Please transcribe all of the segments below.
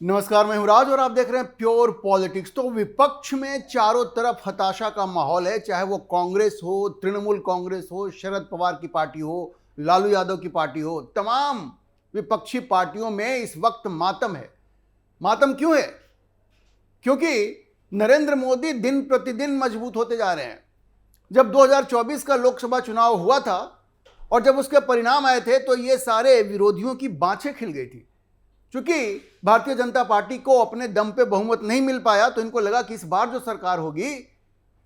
नमस्कार, मैं हूं राज और आप देख रहे हैं प्योर पॉलिटिक्स। तो विपक्ष में चारों तरफ हताशा का माहौल है, चाहे वो कांग्रेस हो, तृणमूल कांग्रेस हो, शरद पवार की पार्टी हो, लालू यादव की पार्टी हो, तमाम विपक्षी पार्टियों में इस वक्त मातम है। मातम क्यों है? क्योंकि नरेंद्र मोदी दिन प्रतिदिन मजबूत होते जा रहे हैं। जब 2024 का लोकसभा चुनाव हुआ था और जब उसके परिणाम आए थे तो ये सारे विरोधियों की बाँछें खिल गई थी। क्योंकि भारतीय जनता पार्टी को अपने दम पे बहुमत नहीं मिल पाया तो इनको लगा कि इस बार जो सरकार होगी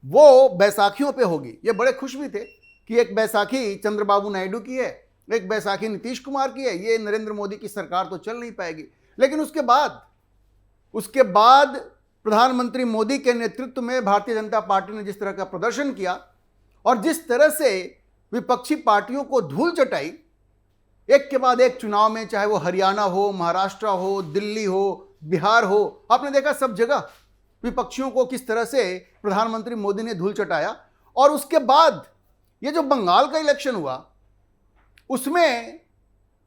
वो बैसाखियों पे होगी। ये बड़े खुश भी थे कि एक बैसाखी चंद्रबाबू नायडू की है, एक बैसाखी नीतीश कुमार की है, ये नरेंद्र मोदी की सरकार तो चल नहीं पाएगी। लेकिन उसके बाद प्रधानमंत्री मोदी के नेतृत्व में भारतीय जनता पार्टी ने जिस तरह का प्रदर्शन किया और जिस तरह से विपक्षी पार्टियों को धूल चटाई, एक के बाद एक चुनाव में, चाहे वो हरियाणा हो, महाराष्ट्र हो, दिल्ली हो, बिहार हो, आपने देखा सब जगह विपक्षियों को किस तरह से प्रधानमंत्री मोदी ने धूल चटाया। और उसके बाद ये जो बंगाल का इलेक्शन हुआ उसमें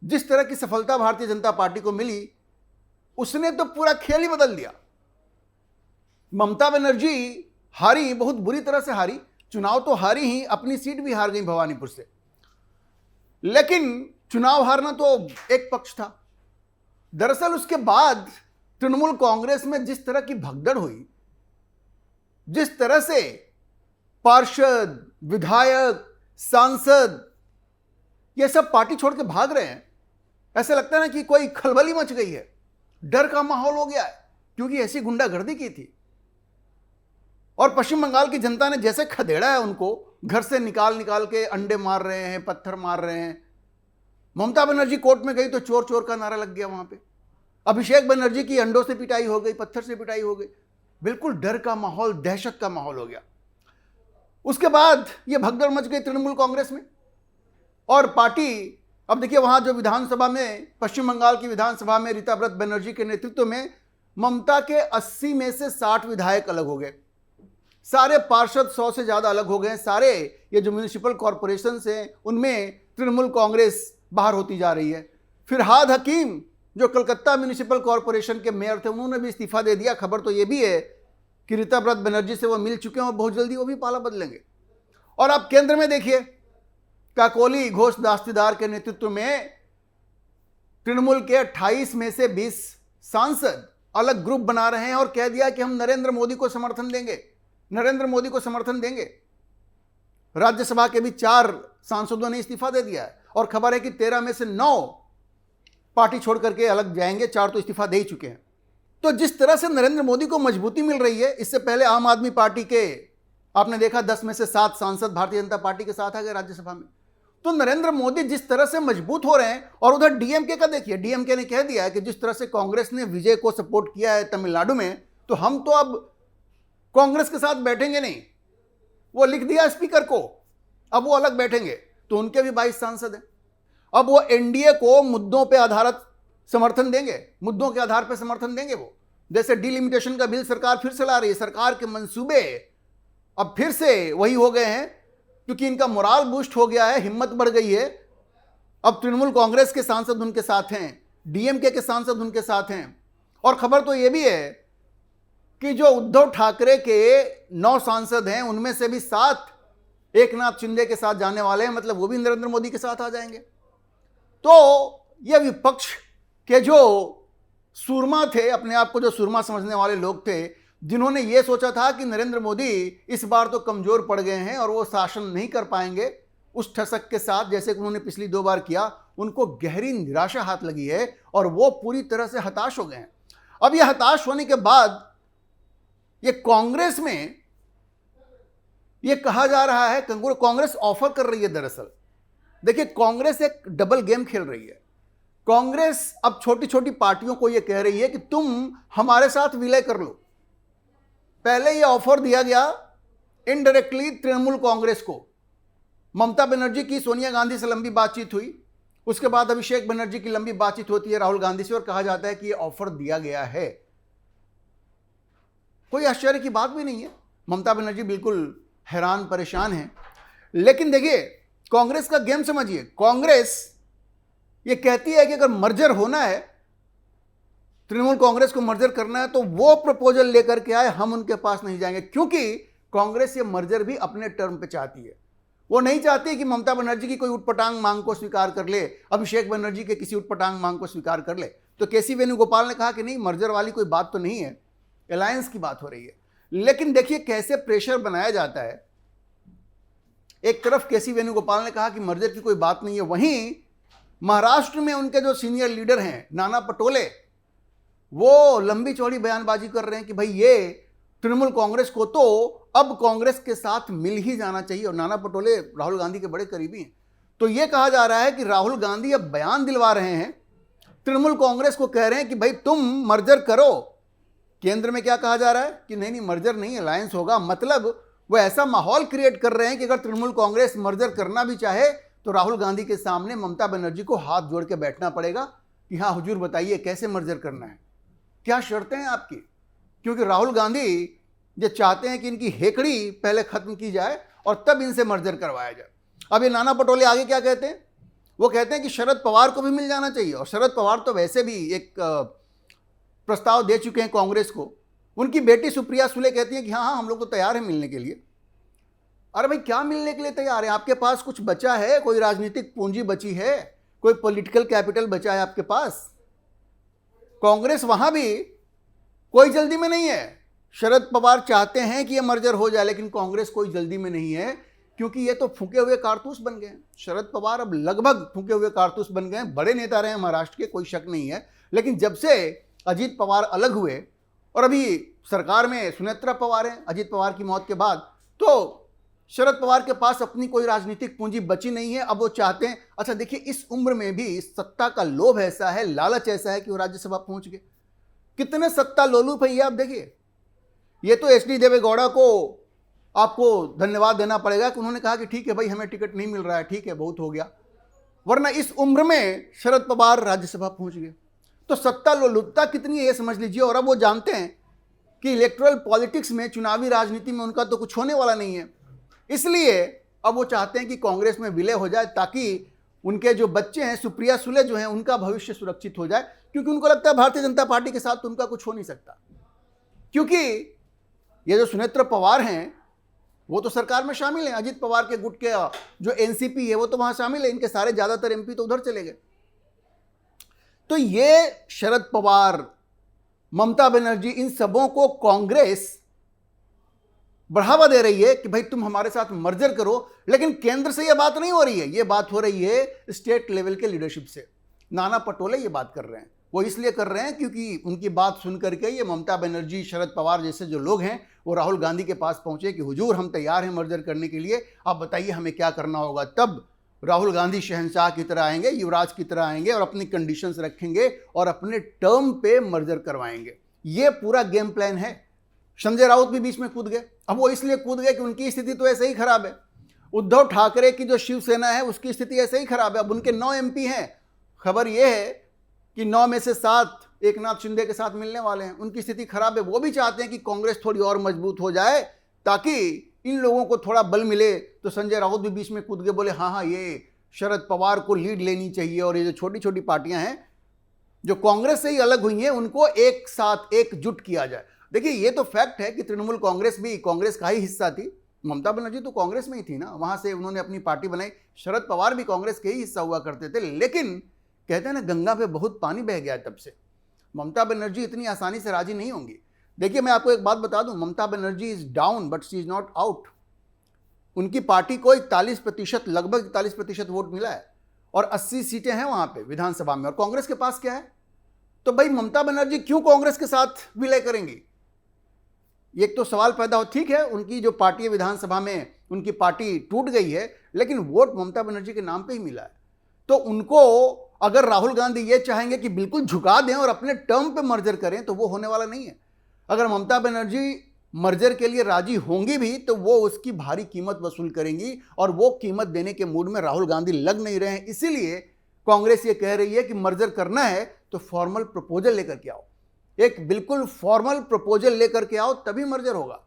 जिस तरह की सफलता भारतीय जनता पार्टी को मिली, उसने तो पूरा खेल ही बदल दिया। ममता बनर्जी हारी, बहुत बुरी तरह से हारी, चुनाव तो हारी ही, अपनी सीट भी हार गई भवानीपुर से। लेकिन चुनाव हारना तो एक पक्ष था। दरअसल उसके बाद तृणमूल कांग्रेस में जिस तरह की भगदड़ हुई, जिस तरह से पार्षद, विधायक, सांसद ये सब पार्टी छोड़ के भाग रहे हैं, ऐसे लगता है ना कि कोई खलबली मच गई है, डर का माहौल हो गया है, क्योंकि ऐसी गुंडागर्दी की थी। और पश्चिम बंगाल की जनता ने जैसे खदेड़ा है उनको, घर से निकाल के अंडे मार रहे हैं, पत्थर मार रहे हैं। ममता बनर्जी कोर्ट में गई तो चोर चोर का नारा लग गया वहां पे। अभिषेक बनर्जी की अंडों से पिटाई हो गई, पत्थर से पिटाई हो गई। बिल्कुल डर का माहौल, दहशत का माहौल हो गया। उसके बाद ये भगदड़ मच गई तृणमूल कांग्रेस में और पार्टी, अब देखिए वहां जो विधानसभा में, पश्चिम बंगाल की विधानसभा में रीता व्रत बनर्जी के नेतृत्व में ममता के 80 में से 60 विधायक अलग हो गए, सारे पार्षद 100 से ज्यादा अलग हो गए, सारे ये जो म्यूनिसिपल कॉरपोरेशन हैं उनमें तृणमूल कांग्रेस बाहर होती जा रही है। फिरहाद हकीम जो कलकत्ता म्यूनिसिपल कॉरपोरेशन के मेयर थे, उन्होंने भी इस्तीफा दे दिया। खबर तो ये भी है कि रीता व्रत बनर्जी से वो मिल चुके हैं और बहुत जल्दी वो भी पाला बदलेंगे। और अब केंद्र में देखिए, काकोली घोष दास्तीदार के नेतृत्व में तृणमूल के 28 में से 20 सांसद अलग ग्रुप बना रहे हैं और कह दिया कि हम नरेंद्र मोदी को समर्थन देंगे, नरेंद्र मोदी को समर्थन देंगे। राज्यसभा के भी 4 सांसदों ने इस्तीफा दे दिया है और खबर है कि 13 में से 9 पार्टी छोड़ करके अलग जाएंगे, 4 तो इस्तीफा दे ही चुके हैं। तो जिस तरह से नरेंद्र मोदी को मजबूती मिल रही है, इससे पहले आम आदमी पार्टी के आपने देखा 10 में से 7 सांसद भारतीय जनता पार्टी के साथ आ गए राज्यसभा में। तो नरेंद्र मोदी जिस तरह से मजबूत हो रहे हैं, और उधर डीएमके का देखिए, डीएमके ने कह दिया है कि जिस तरह से कांग्रेस ने विजय को सपोर्ट किया है तमिलनाडु में, तो हम तो अब कांग्रेस के साथ बैठेंगे नहीं। वो लिख दिया स्पीकर को, अब वो अलग बैठेंगे। तो उनके भी 22 सांसद हैं। अब वो एनडीए को मुद्दों पे आधारित समर्थन देंगे, मुद्दों के आधार पर समर्थन देंगे। वो जैसे डिलिमिटेशन का बिल सरकार फिर से ला रही है, सरकार के मंसूबे अब फिर से वही हो गए हैं, क्योंकि इनका मोराल बूस्ट हो गया है, हिम्मत बढ़ गई है। अब तृणमूल कांग्रेस के सांसद उनके साथ हैं, डीएमके के सांसद उनके साथ हैं। और खबर तो ये भी है कि जो उद्धव ठाकरे के 9 सांसद हैं, उनमें से भी 7 एकनाथ शिंदे के साथ जाने वाले हैं, मतलब वो भी नरेंद्र मोदी के साथ आ जाएंगे। तो ये विपक्ष के जो सूरमा थे, अपने आप को जो सूरमा समझने वाले लोग थे, जिन्होंने ये सोचा था कि नरेंद्र मोदी इस बार तो कमजोर पड़ गए हैं और वो शासन नहीं कर पाएंगे उस ठसक के साथ जैसे कि उन्होंने पिछली 2 बार किया, उनको गहरी निराशा हाथ लगी है और वो पूरी तरह से हताश हो गए हैं। अब ये हताश होने के बाद ये कांग्रेस में ये कहा जा रहा है, कांग्रेस ऑफर कर रही है। दरअसल देखिए, कांग्रेस एक डबल गेम खेल रही है। कांग्रेस अब छोटी छोटी पार्टियों को ये कह रही है कि तुम हमारे साथ विलय कर लो। पहले ये ऑफर दिया गया इनडायरेक्टली तृणमूल कांग्रेस को। ममता बनर्जी की सोनिया गांधी से लंबी बातचीत हुई, उसके बाद अभिषेक बनर्जी की लंबी बातचीत होती है राहुल गांधी से और कहा जाता है कि ये ऑफर दिया गया है। कोई आश्चर्य की बात भी नहीं है, ममता बनर्जी बिल्कुल हैरान परेशान है। लेकिन देखिए, कांग्रेस का गेम समझिए। कांग्रेस ये कहती है कि अगर मर्जर होना है तृणमूल कांग्रेस को मर्जर करना है तो वो प्रपोजल लेकर के आए, हम उनके पास नहीं जाएंगे, क्योंकि कांग्रेस ये मर्जर भी अपने टर्म पे चाहती है। वो नहीं चाहती कि ममता बनर्जी की कोई उटपटांग मांग को स्वीकार कर ले, अभिषेक बनर्जी के किसी उटपटांग मांग को स्वीकार कर ले। तो केसी वेणुगोपाल ने कहा कि नहीं, मर्जर वाली कोई बात तो नहीं है, अलायंस की बात हो रही है। लेकिन देखिए कैसे प्रेशर बनाया जाता है। एक तरफ केसी वेणुगोपाल ने कहा कि मर्जर की कोई बात नहीं है, वहीं महाराष्ट्र में उनके जो सीनियर लीडर हैं नाना पटोले, वो लंबी चौड़ी बयानबाजी कर रहे हैं कि भाई ये तृणमूल कांग्रेस को तो अब कांग्रेस के साथ मिल ही जाना चाहिए। और नाना पटोले राहुल गांधी के बड़े करीबी हैं। तो ये कहा जा रहा है कि राहुल गांधी अब बयान दिलवा रहे हैं, तृणमूल कांग्रेस को कह रहे हैं कि भाई तुम मर्जर करो। केंद्र में क्या कहा जा रहा है कि नहीं नहीं मर्जर नहीं, अलायंस होगा। मतलब वो ऐसा माहौल क्रिएट कर रहे हैं कि अगर तृणमूल कांग्रेस मर्जर करना भी चाहे तो राहुल गांधी के सामने ममता बनर्जी को हाथ जोड़ के बैठना पड़ेगा कि हाँ हुजूर बताइए कैसे मर्जर करना है, क्या शर्तें हैं आपकी। क्योंकि राहुल गांधी ये चाहते हैं कि इनकी हेकड़ी पहले खत्म की जाए और तब इनसे मर्जर करवाया जाए। अब ये नाना पटोले आगे क्या कहते हैं, वो कहते हैं कि शरद पवार को भी मिल जाना चाहिए। और शरद पवार तो वैसे भी एक प्रस्ताव दे चुके हैं कांग्रेस को। उनकी बेटी सुप्रिया सुले कहती है कि हाँ हाँ हम लोग तो तैयार हैं मिलने के लिए। अरे भाई क्या मिलने के लिए तैयार है? आपके पास कुछ बचा है? कोई राजनीतिक पूंजी बची है? कोई पॉलिटिकल कैपिटल बचा है आपके पास? कांग्रेस वहां भी कोई जल्दी में नहीं है। शरद पवार चाहते हैं कि यह मर्जर हो जाए, लेकिन कांग्रेस कोई जल्दी में नहीं है, क्योंकि ये तो फूके हुए कारतूस बन गए हैं। शरद पवार अब लगभग फूके हुए कारतूस बन गए हैं। बड़े नेता रहे हैं महाराष्ट्र के, कोई शक नहीं है, लेकिन जब से अजीत पवार अलग हुए और अभी सरकार में सुनेत्रा पवार हैं अजीत पवार की मौत के बाद, तो शरद पवार के पास अपनी कोई राजनीतिक पूंजी बची नहीं है। अब वो चाहते हैं, अच्छा देखिए इस उम्र में भी सत्ता का लोभ ऐसा है, लालच ऐसा है कि वो राज्यसभा पहुंच गए। कितने सत्ता लोलुप है ये आप देखिए। ये तो एच डी देवेगौड़ा को आपको धन्यवाद देना पड़ेगा कि उन्होंने कहा कि ठीक है भाई हमें टिकट नहीं मिल रहा है, ठीक है बहुत हो गया, वरना इस उम्र में शरद पवार राज्यसभा पहुंच गए। तो सत्ता लोलुपता कितनी है ये समझ लीजिए। और अब वो जानते हैं कि इलेक्टोरल पॉलिटिक्स में, चुनावी राजनीति में उनका तो कुछ होने वाला नहीं है, इसलिए अब वो चाहते हैं कि कांग्रेस में विलय हो जाए ताकि उनके जो बच्चे हैं सुप्रिया सुले जो हैं उनका भविष्य सुरक्षित हो जाए। क्योंकि उनको लगता है भारतीय जनता पार्टी के साथ तो उनका कुछ हो नहीं सकता, क्योंकि ये जो सुनेत्र पवार हैं वो तो सरकार में शामिल हैं। अजीत पवार के गुट के जो एनसीपी है वो तो वहां शामिल है, इनके सारे ज्यादातर एमपी तो उधर चले गए। तो ये शरद पवार, ममता बनर्जी, इन सबों को कांग्रेस बढ़ावा दे रही है कि भाई तुम हमारे साथ मर्जर करो। लेकिन केंद्र से यह बात नहीं हो रही है, यह बात हो रही है स्टेट लेवल के लीडरशिप से। नाना पटोले ये बात कर रहे हैं, वो इसलिए कर रहे हैं क्योंकि उनकी बात सुन करके ये ममता बनर्जी, शरद पवार जैसे जो लोग हैं वो राहुल गांधी के पास पहुंचे कि हुजूर हम तैयार हैं मर्जर करने के लिए, आप बताइए हमें क्या करना होगा। तब राहुल गांधी शहंशाह की तरह आएंगे, युवराज की तरह आएंगे और अपनी कंडीशंस रखेंगे और अपने टर्म पे मर्जर करवाएंगे। ये पूरा गेम प्लान है। संजय राउत भी बीच में कूद गए। अब वो इसलिए कूद गए कि उनकी स्थिति तो ऐसे ही खराब है। उद्धव ठाकरे की जो शिवसेना है उसकी स्थिति ऐसे ही खराब है। अब उनके 9 एमपी हैं। खबर यह है कि 9 में से 7 एकनाथ शिंदे के साथ मिलने वाले हैं। उनकी स्थिति खराब है। वो भी चाहते हैं कि कांग्रेस थोड़ी और मजबूत हो जाए ताकि इन लोगों को थोड़ा बल मिले। तो संजय राउत भी बीच में कूद गए, बोले हाँ हाँ ये शरद पवार को लीड लेनी चाहिए और ये जो छोटी छोटी पार्टियां हैं जो कांग्रेस से ही अलग हुई हैं उनको एक साथ एकजुट किया जाए। देखिए ये तो फैक्ट है कि तृणमूल कांग्रेस भी कांग्रेस का ही हिस्सा थी। ममता बनर्जी तो कांग्रेस में ही थी ना, वहां से उन्होंने अपनी पार्टी बनाई। शरद पवार भी कांग्रेस के ही हिस्सा हुआ करते थे, लेकिन कहते हैं ना गंगा पे बहुत पानी बह गया। तब से ममता बनर्जी इतनी आसानी से राजी नहीं होंगी। देखिए मैं आपको एक बात बता दूं, Mamata Banerjee is down but she is not out. उनकी पार्टी को 41%, लगभग 41% वोट मिला है और 80 सीटें हैं वहां पे विधानसभा में। और कांग्रेस के पास क्या है? तो भाई ममता बनर्जी क्यों कांग्रेस के साथ विलय करेंगी? एक तो सवाल पैदा हो। ठीक है उनकी जो पार्टी है विधानसभा में, उनकी पार्टी टूट गई है, लेकिन वोट ममता बनर्जी के नाम पे ही मिला है। तो उनको अगर राहुल गांधी ये चाहेंगे कि बिल्कुल झुका दें और अपने टर्म पे मर्जर करें तो वो होने वाला नहीं है। अगर ममता बनर्जी मर्जर के लिए राजी होंगी भी तो वो उसकी भारी कीमत वसूल करेंगी और वो कीमत देने के मूड में राहुल गांधी लग नहीं रहे हैं। इसीलिए कांग्रेस ये कह रही है कि मर्जर करना है तो फॉर्मल प्रपोजल लेकर के आओ, एक बिल्कुल फॉर्मल प्रपोजल लेकर के आओ, तभी मर्जर होगा।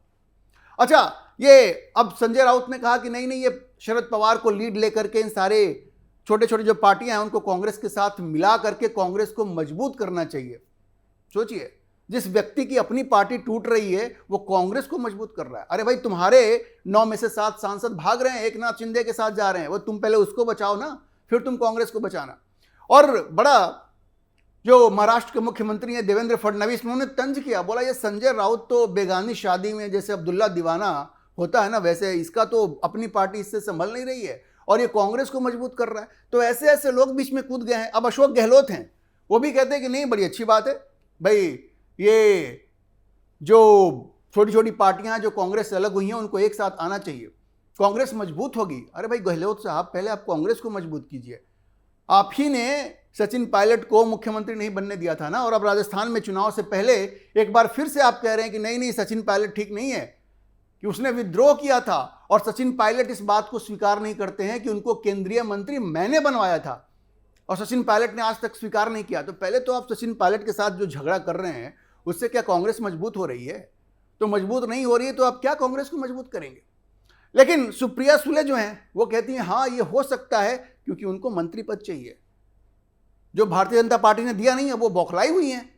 अच्छा ये अब संजय राउत ने कहा कि नहीं नहीं ये शरद पवार को लीड लेकर के इन सारे छोटे छोटे जो पार्टियां हैं उनको कांग्रेस के साथ मिला करके कांग्रेस को मजबूत करना चाहिए। सोचिए, जिस व्यक्ति की अपनी पार्टी टूट रही है वो कांग्रेस को मजबूत कर रहा है। अरे भाई, तुम्हारे 9 में से 7 सांसद भाग रहे हैं, एकनाथ शिंदे के साथ जा रहे हैं, वो तुम पहले उसको बचाओ ना, फिर तुम कांग्रेस को बचाना। और बड़ा जो महाराष्ट्र के मुख्यमंत्री हैं देवेंद्र फडणवीस, उन्होंने तंज किया, बोला ये संजय राउत तो बेगानी शादी में जैसे अब्दुल्ला दीवाना होता है ना, वैसे इसका तो अपनी पार्टी इससे संभल नहीं रही है और ये कांग्रेस को मजबूत कर रहा है। तो ऐसे ऐसे लोग बीच में कूद गए हैं। अब अशोक गहलोत हैं, वो भी कहते हैं कि नहीं, बड़ी अच्छी बात है भाई, ये जो छोटी छोटी पार्टियां जो कांग्रेस से अलग हुई हैं उनको एक साथ आना चाहिए, कांग्रेस मजबूत होगी। अरे भाई गहलोत साहब, पहले आप कांग्रेस को मजबूत कीजिए। आप ही ने सचिन पायलट को मुख्यमंत्री नहीं बनने दिया था ना, और अब राजस्थान में चुनाव से पहले एक बार फिर से आप कह रहे हैं कि नहीं नहीं, सचिन पायलट ठीक नहीं है, कि उसने विद्रोह किया था। और सचिन पायलट इस बात को स्वीकार नहीं करते हैं कि उनको केंद्रीय मंत्री मैंने बनवाया था, और सचिन पायलट ने आज तक स्वीकार नहीं किया। तो पहले तो आप सचिन पायलट के साथ जो झगड़ा कर रहे हैं उससे क्या कांग्रेस मजबूत हो रही है? तो मजबूत नहीं हो रही है तो आप क्या कांग्रेस को मजबूत करेंगे? लेकिन सुप्रिया सुले जो हैं वो कहती हैं हाँ ये हो सकता है, क्योंकि उनको मंत्री पद चाहिए। जो भारतीय जनता पार्टी ने दिया नहीं है वो बौखलाई हुई हैं।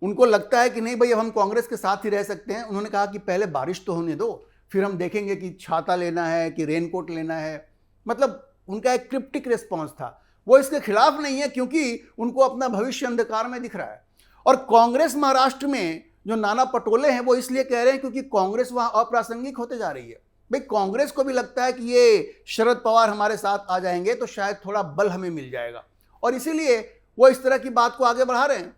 उनको लगता है कि नहीं भाई, अब हम कांग्रेस के साथ ही रह सकते हैं। उन्होंने कहा कि पहले बारिश तो होने दो, फिर हम देखेंगे कि छाता लेना है कि रेनकोट लेना है। मतलब उनका एक क्रिप्टिक रिस्पॉन्स था। वो इसके खिलाफ नहीं है क्योंकि उनको अपना भविष्य अंधकार में दिख रहा है। और कांग्रेस महाराष्ट्र में जो नाना पटोले हैं वो इसलिए कह रहे हैं क्योंकि कांग्रेस वहां अप्रासंगिक होते जा रही है। भाई कांग्रेस को भी लगता है कि ये शरद पवार हमारे साथ आ जाएंगे तो शायद थोड़ा बल हमें मिल जाएगा, और इसीलिए वो इस तरह की बात को आगे बढ़ा रहे हैं।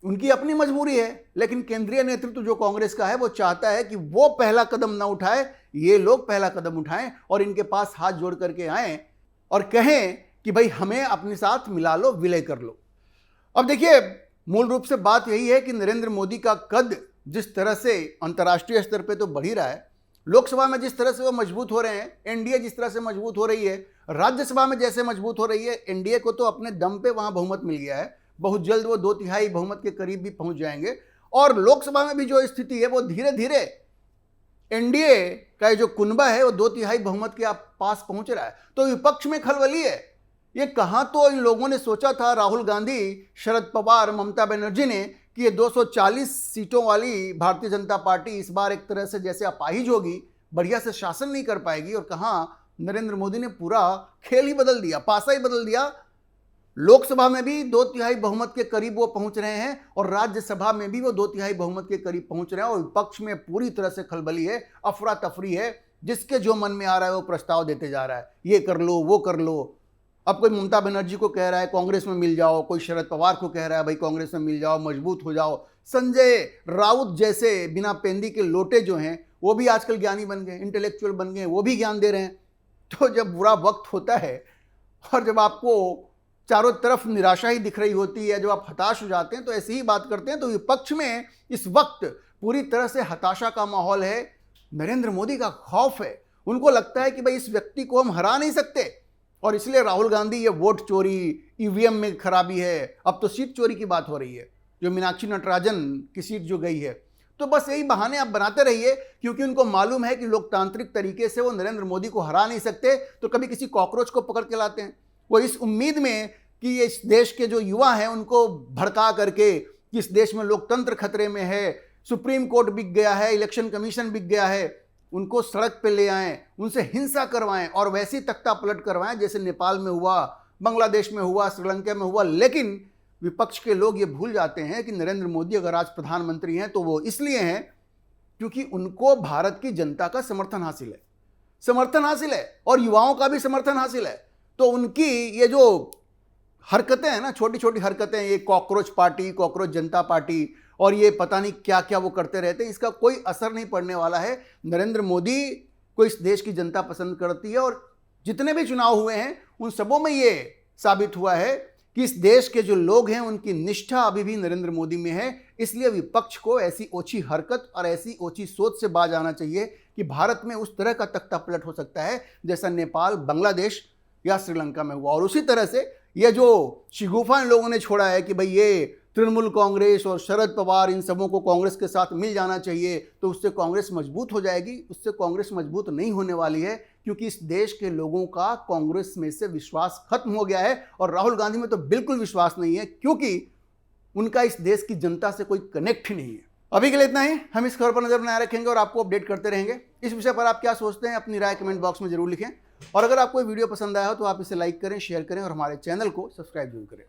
उनकी अपनी मजबूरी है, लेकिन केंद्रीय नेतृत्व जो कांग्रेस का है वो चाहता है कि वो पहला कदम ना उठाए, ये लोग पहला कदम उठाएं और इनके पास हाथ जोड़ करके आएं और कहें कि भाई हमें अपने साथ मिला लो, विलय कर लो। अब देखिए, मूल रूप से बात यही है कि नरेंद्र मोदी का कद जिस तरह से अंतर्राष्ट्रीय स्तर पे तो बढ़ ही रहा है, लोकसभा में जिस तरह से वो मजबूत हो रहे हैं, एनडीए जिस तरह से मजबूत हो रही है, राज्यसभा में जैसे मजबूत हो रही है, एनडीए को तो अपने दम पे वहां बहुमत मिल गया है। बहुत जल्द वो 2/3 बहुमत के करीब भी पहुंच जाएंगे। और लोकसभा में भी जो स्थिति है वो धीरे धीरे एनडीए का जो कुनबा है वो 2/3 बहुमत के पास पहुंच रहा है। तो विपक्ष में खलबली है। ये कहां तो इन लोगों ने सोचा था, राहुल गांधी, शरद पवार, ममता बनर्जी ने, कि ये 240 सीटों वाली भारतीय जनता पार्टी इस बार एक तरह से जैसे अपाहिज होगी, बढ़िया से शासन नहीं कर पाएगी। और कहां नरेंद्र मोदी ने पूरा खेल ही बदल दिया, पासा ही बदल दिया। लोकसभा में भी 2/3 बहुमत के करीब वो पहुंच रहे हैं और राज्यसभा में भी वो 2/3 बहुमत के करीब पहुंच रहे हैं। और विपक्ष में पूरी तरह से खलबली है, अफरा तफरी है, जिसके जो मन में आ रहा है वो प्रस्ताव देते जा रहा है, ये कर लो वो कर लो। अब कोई ममता बनर्जी को कह रहा है कांग्रेस में मिल जाओ, कोई शरद पवार को कह रहा है भाई कांग्रेस में मिल जाओ, मजबूत हो जाओ। संजय राउत जैसे बिना पेंदी के लोटे जो हैं वो भी आजकल ज्ञानी बन गए, इंटेलेक्चुअल बन गए, वो भी ज्ञान दे रहे हैं। तो जब बुरा वक्त होता है और जब आपको चारों तरफ निराशा ही दिख रही होती है, जब आप हताश हो जाते हैं तो ऐसी ही बात करते हैं। तो विपक्ष में इस वक्त पूरी तरह से हताशा का माहौल है, नरेंद्र मोदी का खौफ है। उनको लगता है कि भाई इस व्यक्ति को हम हरा नहीं सकते, और इसलिए राहुल गांधी ये वोट चोरी, ईवीएम में खराबी है, अब तो सीट चोरी की बात हो रही है, जो मीनाक्षी नटराजन की सीट जो गई है। तो बस यही बहाने आप बनाते रहिए, क्योंकि उनको मालूम है कि लोकतांत्रिक तरीके से वो नरेंद्र मोदी को हरा नहीं सकते, तो कभी किसी कॉकरोच को पकड़ के लाते हैं। वो इस उम्मीद में कि इस देश के जो युवा हैं उनको भड़का करके कि इस देश में लोकतंत्र खतरे में है, सुप्रीम कोर्ट बिक गया है, इलेक्शन कमीशन बिक गया है, उनको सड़क पे ले आएं, उनसे हिंसा करवाएं और वैसी तख्ता पलट करवाएं जैसे नेपाल में हुआ, बांग्लादेश में हुआ, श्रीलंका में हुआ। लेकिन विपक्ष के लोग ये भूल जाते हैं कि नरेंद्र मोदी अगर आज प्रधानमंत्री हैं तो वो इसलिए हैं क्योंकि उनको भारत की जनता का समर्थन हासिल है और युवाओं का भी समर्थन हासिल है। तो उनकी ये जो हरकतें हैं ना, छोटी छोटी हरकतें, ये कॉकरोच पार्टी, कॉकरोच जनता पार्टी और ये पता नहीं क्या क्या वो करते रहते हैं, इसका कोई असर नहीं पड़ने वाला है। नरेंद्र मोदी को इस देश की जनता पसंद करती है और जितने भी चुनाव हुए हैं उन सबों में ये साबित हुआ है कि इस देश के जो लोग हैं उनकी निष्ठा अभी भी नरेंद्र मोदी में है। इसलिए विपक्ष को ऐसी ओछी हरकत और ऐसी ओछी सोच से बाज आना चाहिए कि भारत में उस तरह का तख्ता पलट हो सकता है जैसा नेपाल, बांग्लादेश या श्रीलंका में हुआ। और उसी तरह से ये जो शिगुफा इन लोगों ने छोड़ा है कि भाई ये तृणमूल कांग्रेस और शरद पवार इन सबों को कांग्रेस के साथ मिल जाना चाहिए तो उससे कांग्रेस मजबूत हो जाएगी, उससे कांग्रेस मजबूत नहीं होने वाली है, क्योंकि इस देश के लोगों का कांग्रेस में से विश्वास खत्म हो गया है। और राहुल गांधी में तो बिल्कुल विश्वास नहीं है, क्योंकि उनका इस देश की जनता से कोई कनेक्ट ही नहीं है। अभी के लिए इतना ही। हम इस खबर पर नजर बनाए रखेंगे और आपको अपडेट करते रहेंगे। इस विषय पर आप क्या सोचते हैं, अपनी राय कमेंट बॉक्स में जरूर लिखें। और अगर आपको ये वीडियो पसंद आया हो तो आप इसे लाइक करें, शेयर करें और हमारे चैनल को सब्सक्राइब जरूर करें।